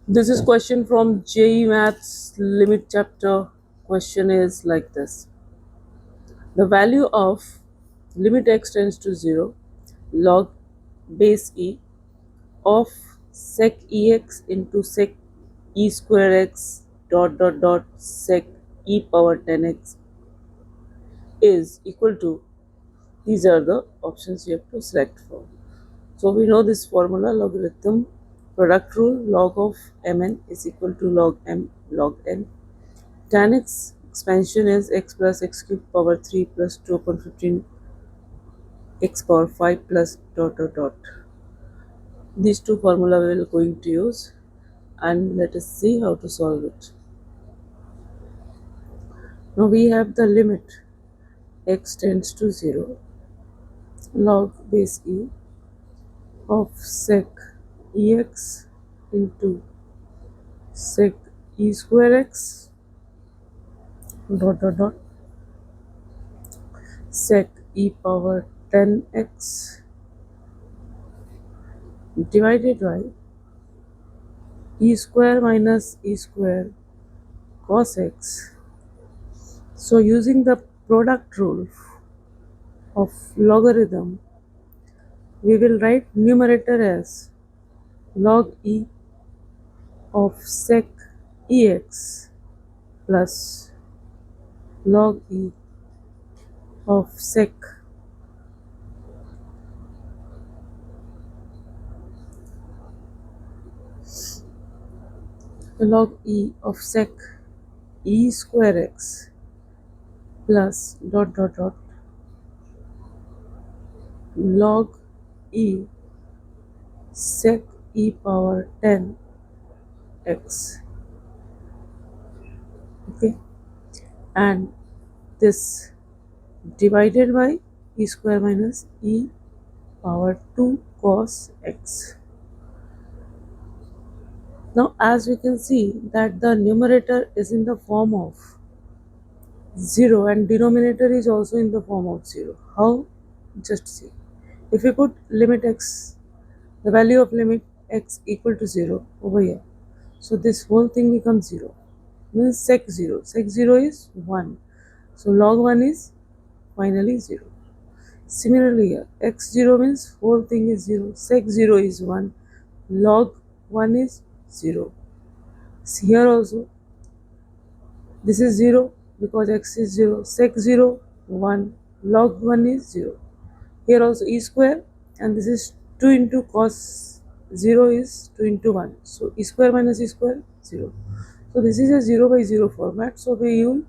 This is question from JEE Maths limit chapter. Question is like this. The value of limit x tends to 0 log base e of sec ex into sec e square x dot sec e power 10x is equal to, these are the options you have to select for. So we know this formula, logarithm product rule, log of mn is equal to log m log n. Tan x expansion is x plus x cube power 3 plus 2 upon 15 x power 5 plus dot. These two formula we are going to use, and let us see how to solve it. Now we have the limit x tends to 0 log base e of sec ex into sec e square x dot sec e power 10x divided by e square minus e square cos x. So using the product rule of logarithm, we will write numerator as log e of sec ex plus log e of sec log e of sec e square x plus dot log e sec e power 10 x. Okay, and this divided by e square minus e power 2 cos x. Now as we can see that the numerator is in the form of 0 and denominator is also in the form of 0. How? Just see. If we put limit x, the value of limit x equal to 0 over here, so this whole thing becomes 0, means sec 0. Sec 0 is 1. So log 1 is finally 0. Similarly here, x0 means whole thing is 0. Sec 0 is 1. Log 1 is 0. See here also, this is 0 because x is 0. Sec 0, 1. Log 1 is 0. Here also e square, and this is 2 into cos 0 is 2 into 1. So e square minus e square, 0. So this is a 0 by 0 format. So we will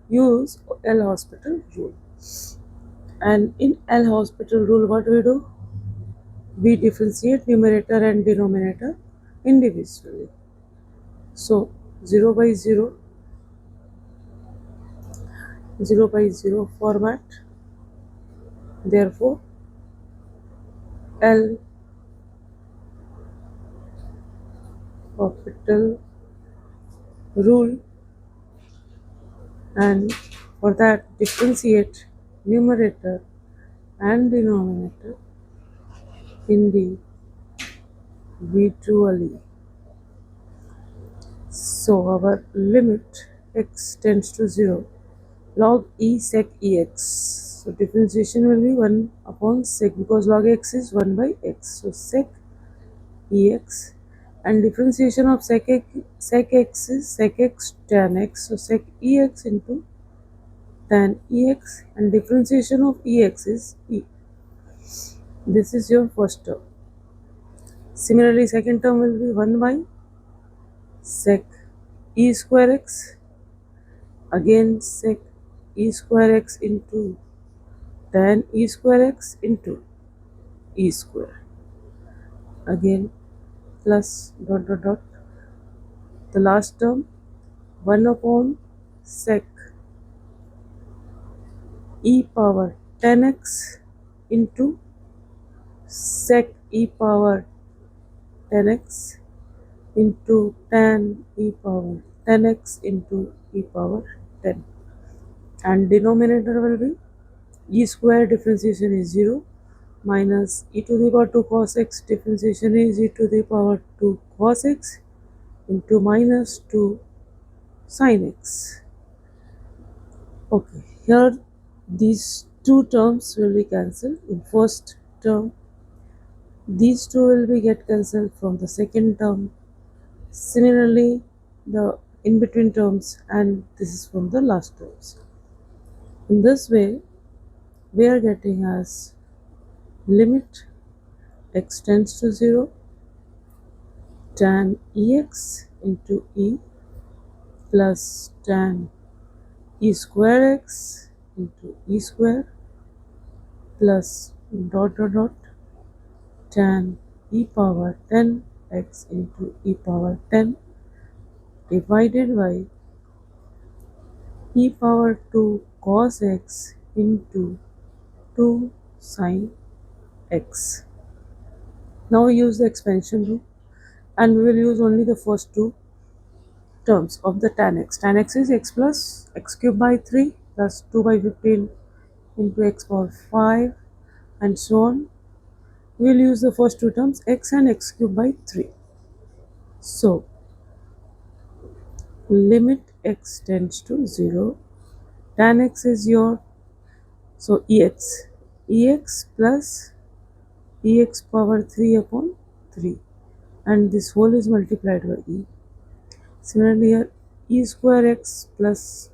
use L'Hospital rule. And in L'Hospital rule, what we do? We differentiate numerator and denominator individually. So 0 by 0, 0 by 0 format. Therefore, L'Hospital rule, and for that differentiate numerator and denominator individually. So our limit x tends to 0 log e sec ex. So differentiation will be 1 upon sec, because log x is 1 by x. So sec ex, and differentiation of sec x is sec x tan x. So sec ex into tan ex, and differentiation of ex is e. This is your first term. Similarly, second term will be 1 by sec e square x, again sec e square x into tan e square x into e square, again plus dot. The last term 1 upon sec e power 10x into sec e power 10x into tan e power 10x into e power 10, and denominator will be e square, differentiation is 0, minus e to the power 2 cos x, differentiation is e to the power 2 cos x, into minus 2 sine x. Okay, here these two terms will be cancelled. In first term, these two will be get cancelled from the second term. Similarly, the in between terms, and this is from the last terms. In this way, we are getting as limit x tends to 0 tan ex into e plus tan e square x into e square plus dot dot dot tan e power 10 x into e power 10 divided by e power 2 cos x into 2 sin x. Now we use the expansion rule, and we will use only the first two terms of the tan x. Tan x is x plus x cubed by 3 plus 2 by 15 into x power 5 and so on. We will use the first two terms x and x cubed by 3. So limit x tends to 0, tan x is your, so ex plus ex power 3 upon 3, and this whole is multiplied by e. Similarly here e square x plus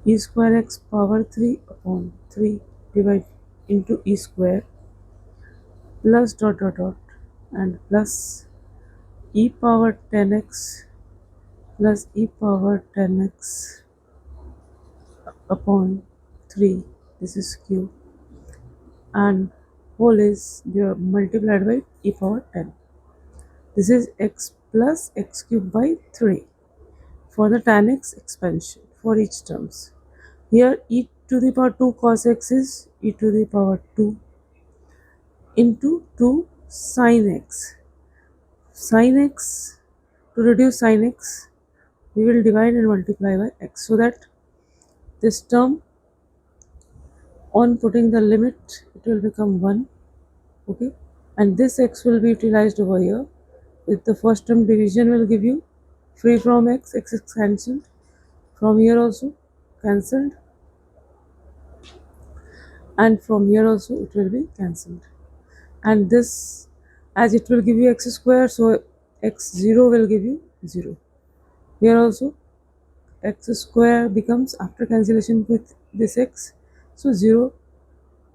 e square x power 3 upon 3 divided into e square plus dot dot dot and plus e power 10x plus e power 10x upon 3, this is q, and whole is multiplied by e power 10. This is x plus x cubed by 3 for the tan x expansion for each terms. Here e to the power 2 cos x is e to the power 2 into 2 sin x. Sin x, to reduce sin x, we will divide and multiply by x, so that this term, on putting the limit, it will become 1. Okay, and this x will be utilized over here. With the first term division will give you free from x is cancelled, from here also cancelled, and from here also it will be cancelled. And this, as it will give you x square, so x0 will give you 0. Here also x square becomes, after cancellation with this x, so 0,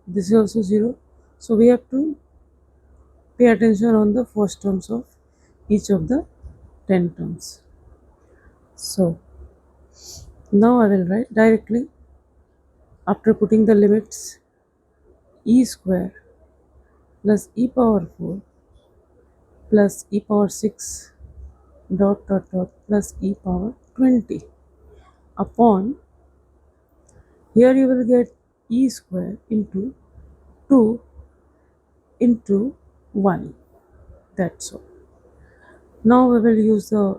this is also 0. So we have to pay attention on the first terms of each of the 10 terms. So now I will write directly, after putting the limits, e square plus e power 4 plus e power 6 dot dot dot plus e power 20 upon, here you will get e square into 2 into 1, that's all. Now we will use the,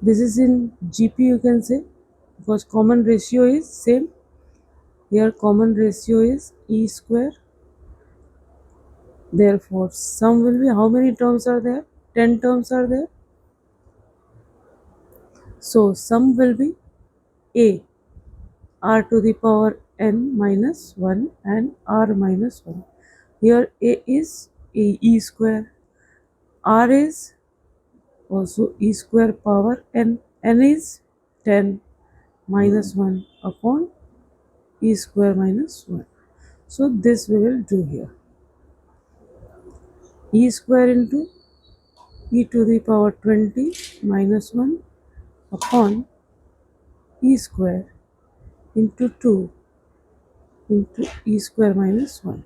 this is in GP you can say, because common ratio is same. Here common ratio is e square, therefore sum will be, how many terms are there? 10 terms are there. So sum will be a r to the power n minus 1 and r minus 1. Here a is e square, r is also e square power n, n is 10 minus 1 upon e square minus 1. So this we will do here. E square into e to the power 20 minus 1 upon e square into 2 into e square minus 1.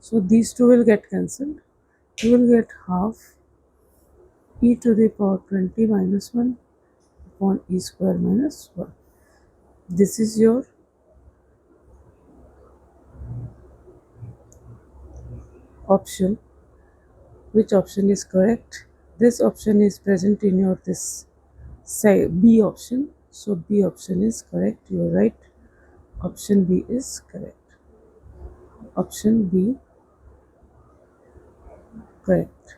So these two will get cancelled. You will get half e to the power 20 minus 1 upon e square minus 1. This is your option. Which option is correct? This option is present in your this, say, B option. So B option is correct. You are right. Option B is correct. Option B correct.